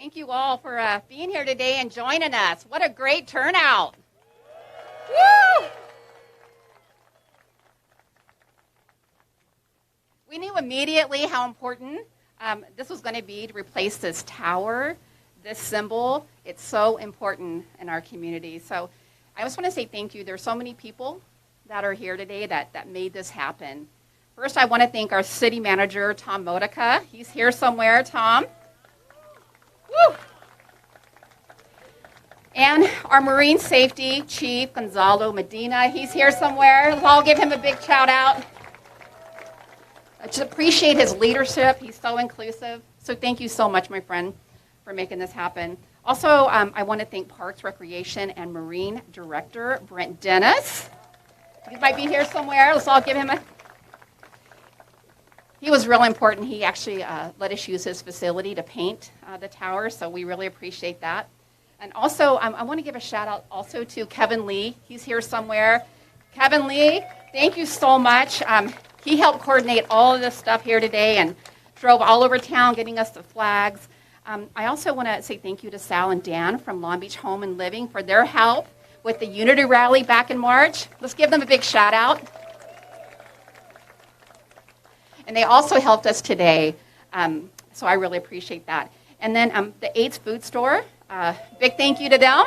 Thank you all for being here today and joining us. What a great turnout. Woo! We knew immediately how important this was going to be to replace this tower, this symbol. It's so important in our community. So I just want to say thank you. There's so many people that are here today that made this happen. First, I want to thank our city manager, Tom Modica. He's here somewhere, Tom. Woo! And our Marine Safety Chief, Gonzalo Medina. He's here somewhere. Let's all give him a big shout out. I just appreciate his leadership. He's so inclusive. So thank you so much, my friend, for making this happen. Also, I want to thank Parks, Recreation, and Marine Director, Brent Dennis. He might be here somewhere. Let's all give him a... He was really important. He actually let us use his facility to paint the tower, so we really appreciate that. And also, I want to give a shout out also to Kevin Lee. He's here somewhere. Kevin Lee, thank you so much. He helped coordinate all of this stuff here today and drove all over town getting us the flags. I also want to say thank you to Sal and Dan from Long Beach Home and Living for their help with the Unity Rally back in March. Let's give them a big shout out. And they also helped us today, so I really appreciate that. And then the AIDS Food Store, big thank you to them.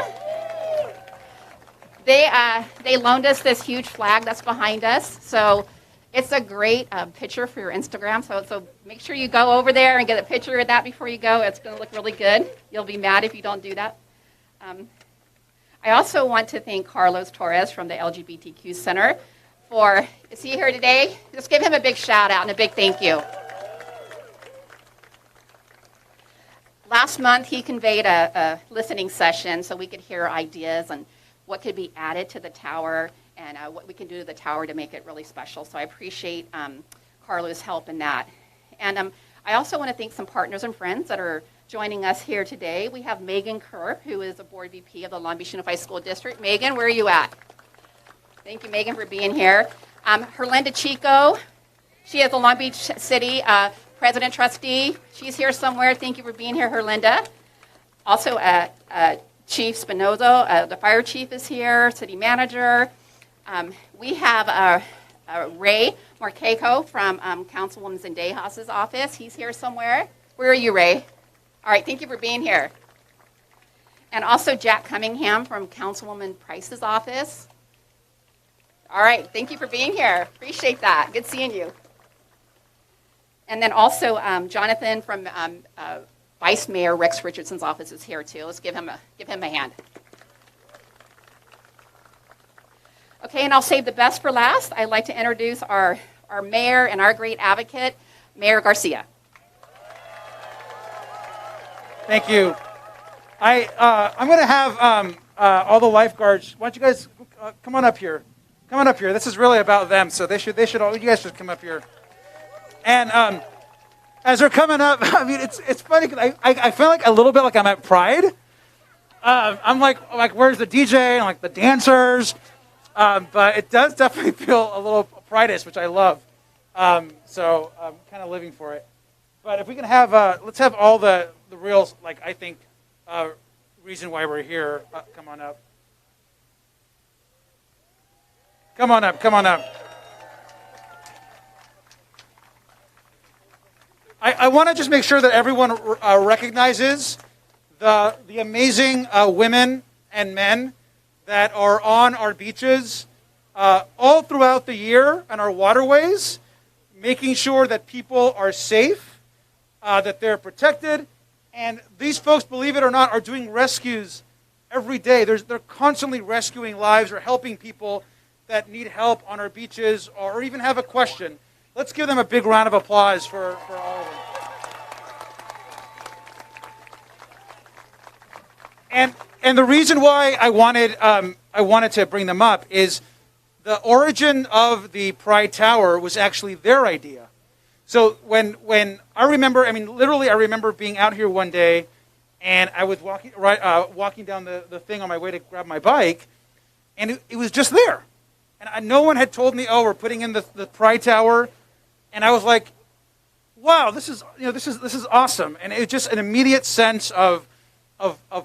They loaned us this huge flag that's behind us, so it's a great picture for your Instagram. So make sure you go over there and get a picture of that before you go. It's going to look really good. You'll be mad if you don't do that. I also want to thank Carlos Torres from the LGBTQ Center. Is he here today? Just give him a big shout out and a big thank you. Last month, he conveyed a listening session so we could hear ideas and what could be added to the tower and what we can do to the tower to make it really special. So I appreciate Carlos' help in that. And I also want to thank some partners and friends that are joining us here today. We have Megan Kerr, who is a board VP of the Long Beach Unified School District. Megan, where are you at? Thank you, Megan, for being here. Herlinda Chico, she is the Long Beach City President Trustee. She's here somewhere. Thank you for being here, Herlinda. Also, Chief Spinoza, the fire chief is here, city manager. We have Ray Marqueco from Councilwoman Zendejas' office. He's here somewhere. Where are you, Ray? All right, thank you for being here. And also Jack Cunningham from Councilwoman Price's office. All right, thank you for being here. Appreciate that. Good seeing you. And then also Jonathan from Vice Mayor Rex Richardson's office is here too. Let's give him a hand. Okay, and I'll save the best for last. I'd like to introduce our mayor and our great advocate, Mayor Garcia. Thank you. I'm going to have all the lifeguards. Why don't you guys come on up here? Come on up here. This is really about them, so they should all. You guys should come up here. And as they're coming up, I mean, it's funny because I feel like a little bit like I'm at Pride. I'm like where's the DJ and like the dancers? But it does definitely feel a little Pride-ish, which I love. So I'm kind of living for it. But if we can have, let's have all the real, like I think, reason why we're here. Come on up. Come on up. Come on up. I want to just make sure that everyone recognizes the amazing women and men that are on our beaches all throughout the year and our waterways, making sure that people are safe, that they're protected. And these folks, believe it or not, are doing rescues every day. They're constantly rescuing lives or helping people that need help on our beaches or even have a question. Let's give them a big round of applause for all of them. And the reason why I wanted to bring them up is the origin of the Pride Tower was actually their idea. So when I remember, I mean, literally, I remember being out here one day, and I was walking down the thing on my way to grab my bike, and it was just there. And no one had told me, oh, we're putting in the Pride Tower. And I was like, wow, this is awesome, and it's just an immediate sense of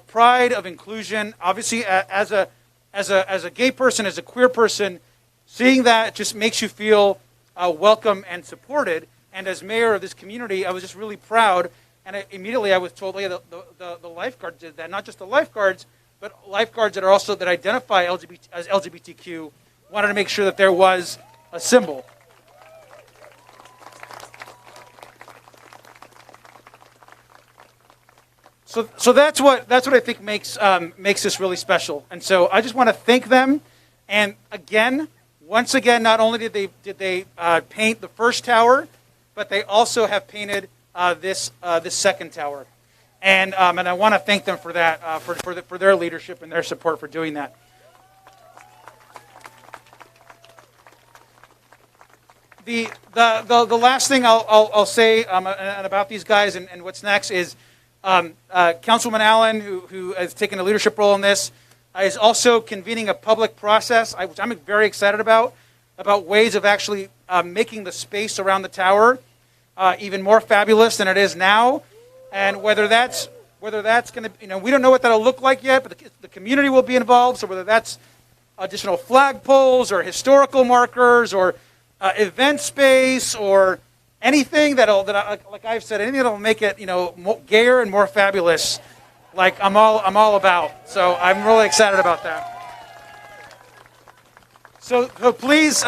pride, of inclusion. Obviously, as a gay person, as a queer person, seeing that just makes you feel welcome and supported. And as mayor of this community, I was just really proud. And immediately I was told, yeah, the lifeguards did that. Not just the lifeguards, but lifeguards that identify as LGBTQ wanted to make sure that there was a symbol. So that's what I think makes this really special. And so I just want to thank them. And once again, not only did they paint the first tower, but they also have painted this second tower. And I want to thank them for that, for their leadership and their support for doing that. The last thing I'll say about these guys and what's next is Councilman Allen, who has taken a leadership role in this, is also convening a public process, which I'm very excited about ways of actually making the space around the tower even more fabulous than it is now. And whether that's going to, we don't know what that'll look like yet, but the community will be involved. So whether that's additional flagpoles or historical markers or event space or anything like I've said, anything that'll make it, gayer and more fabulous, like I'm all about. So I'm really excited about that. So please,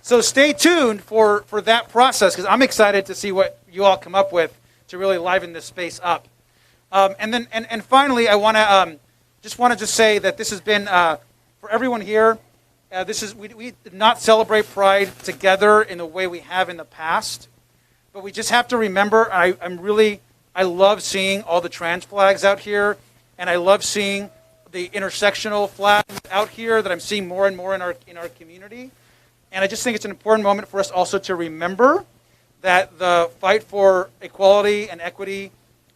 stay tuned for that process, because I'm excited to see what you all come up with to really liven this space up. And finally, I want to say that this has been for everyone here. We did not celebrate Pride together in the way we have in the past, but we just have to remember. I love seeing all the trans flags out here, and I love seeing the intersectional flags out here that I'm seeing more and more in our community. And I just think it's an important moment for us also to remember that the fight for equality and equity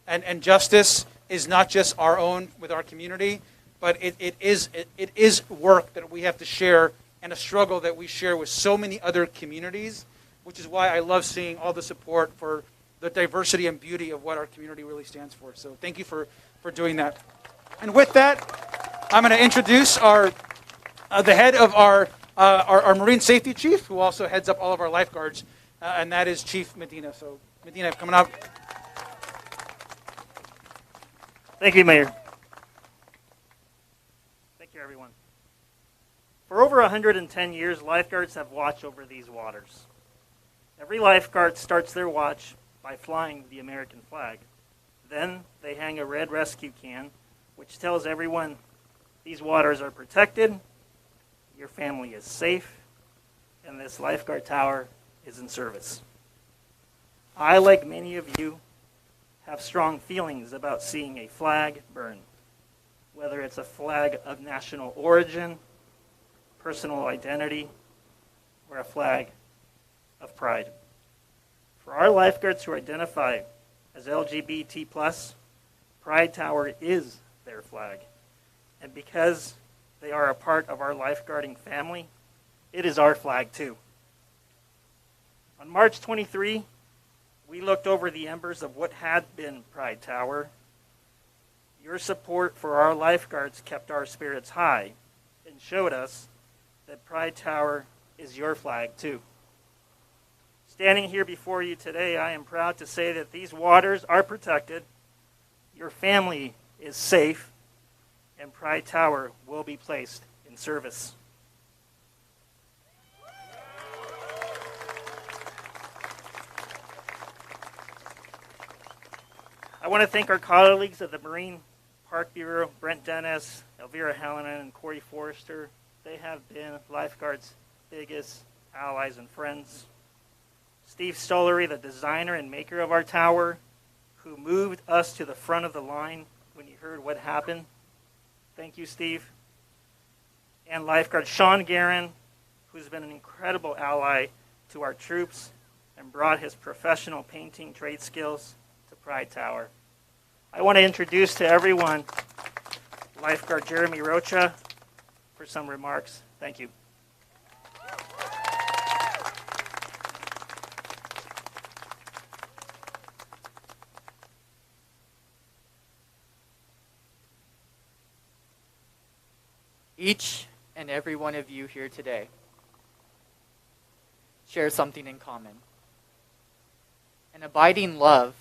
and justice is not just our own with our community, but it is work that we have to share and a struggle that we share with so many other communities, which is why I love seeing all the support for the diversity and beauty of what our community really stands for. So thank you for doing that. And with that, I'm going to introduce the head of our Marine Safety Chief, who also heads up all of our lifeguards, and that is Chief Medina. So Medina, coming up. Thank you, Mayor. Thank you, everyone. For over 110 years, lifeguards have watched over these waters. Every lifeguard starts their watch by flying the American flag. Then they hang a red rescue can, which tells everyone these waters are protected, your family is safe, and this lifeguard tower is in service. I, like many of you, have strong feelings about seeing a flag burn, whether it's a flag of national origin, personal identity, or a flag of pride. For our lifeguards who identify as LGBT+, Pride Tower is their flag. And because they are a part of our lifeguarding family, it is our flag too. On March 23, we looked over the embers of what had been Pride Tower. Your support for our lifeguards kept our spirits high and showed us that Pride Tower is your flag too. Standing here before you today, I am proud to say that these waters are protected, your family is safe, and Pride Tower will be placed in service. I want to thank our colleagues at the Marine Park Bureau, Brent Dennis, Elvira Hallinan, and Corey Forrester. They have been lifeguards' biggest allies and friends. Steve Stollery, the designer and maker of our tower, who moved us to the front of the line when you heard what happened. Thank you, Steve. And lifeguard Sean Guerin, who's been an incredible ally to our troops and brought his professional painting trade skills to Pride Tower. I want to introduce to everyone lifeguard Jeremy Rocha for some remarks. Thank you. Each and every one of you here today share something in common. An abiding love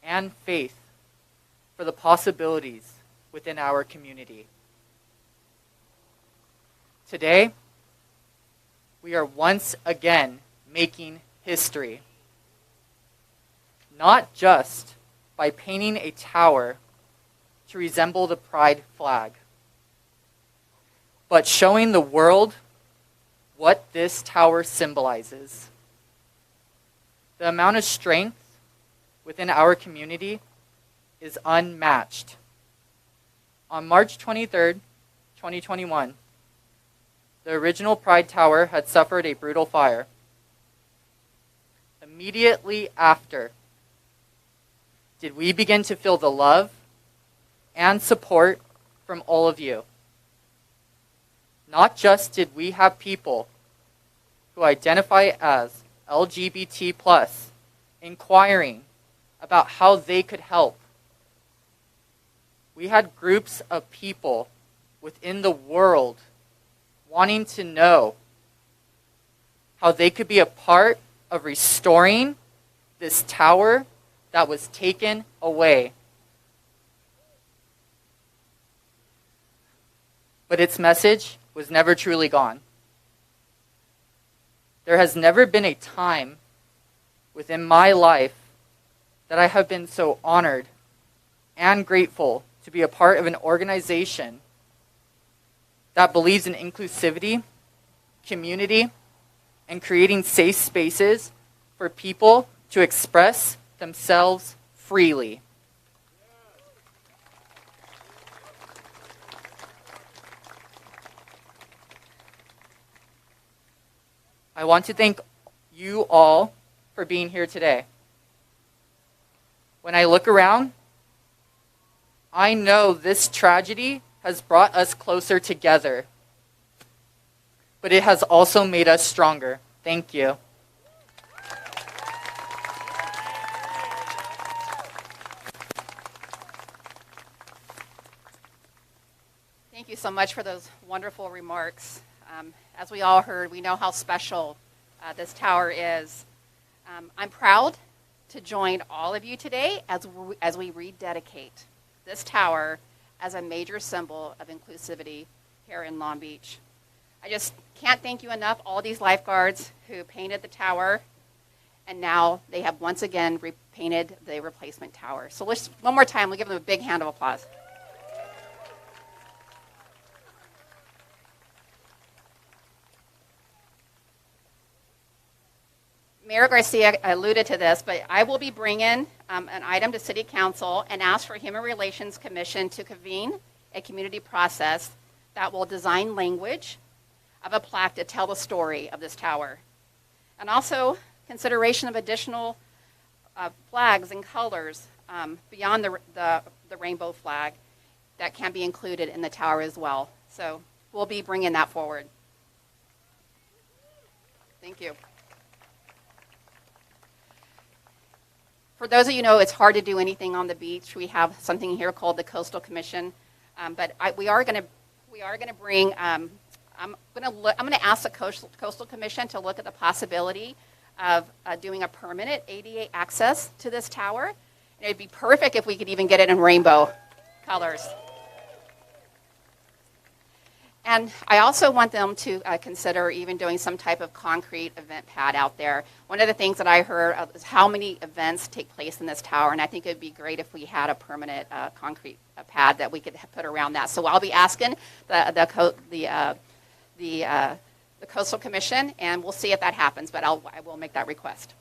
and faith for the possibilities within our community. Today, we are once again making history. Not just by painting a tower to resemble the pride flag, but showing the world what this tower symbolizes. The amount of strength within our community is unmatched. On March 23rd, 2021, the original Pride Tower had suffered a brutal fire. Immediately after, did we begin to feel the love and support from all of you. Not just did we have people who identify as LGBT+ inquiring about how they could help. We had groups of people within the world wanting to know how they could be a part of restoring this tower that was taken away. But its message was never truly gone. There has never been a time within my life that I have been so honored and grateful to be a part of an organization that believes in inclusivity, community, and creating safe spaces for people to express themselves freely. I want to thank you all for being here today. When I look around, I know this tragedy has brought us closer together, but it has also made us stronger. Thank you. Thank you so much for those wonderful remarks. As we all heard, we know how special this tower is. I'm proud to join all of you today as we rededicate this tower as a major symbol of inclusivity here in Long Beach. I just can't thank you enough, all these lifeguards who painted the tower, and now they have once again repainted the replacement tower. So let's, one more time, we'll give them a big hand of applause. Mayor Garcia alluded to this, but I will be bringing an item to City Council and ask for Human Relations Commission to convene a community process that will design language of a plaque to tell the story of this tower. And also consideration of additional flags and colors beyond the rainbow flag that can be included in the tower as well. So we'll be bringing that forward. Thank you. For those of you who know, it's hard to do anything on the beach. We have something here called the Coastal Commission, but we are going to bring. I'm going to ask the Coastal Commission to look at the possibility of doing a permanent ADA access to this tower. And it'd be perfect if we could even get it in rainbow colors. And I also want them to consider even doing some type of concrete event pad out there. One of the things that I heard is how many events take place in this tower, and I think it would be great if we had a permanent concrete pad that we could put around that. So I'll be asking the Coastal Commission, and we'll see if that happens, but I will make that request.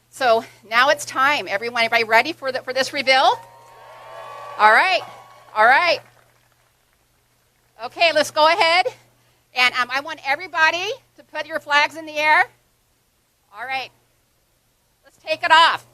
So now it's time. Everybody ready for this reveal? All right. Okay, let's go ahead. And I want everybody to put your flags in the air. All right. Let's take it off.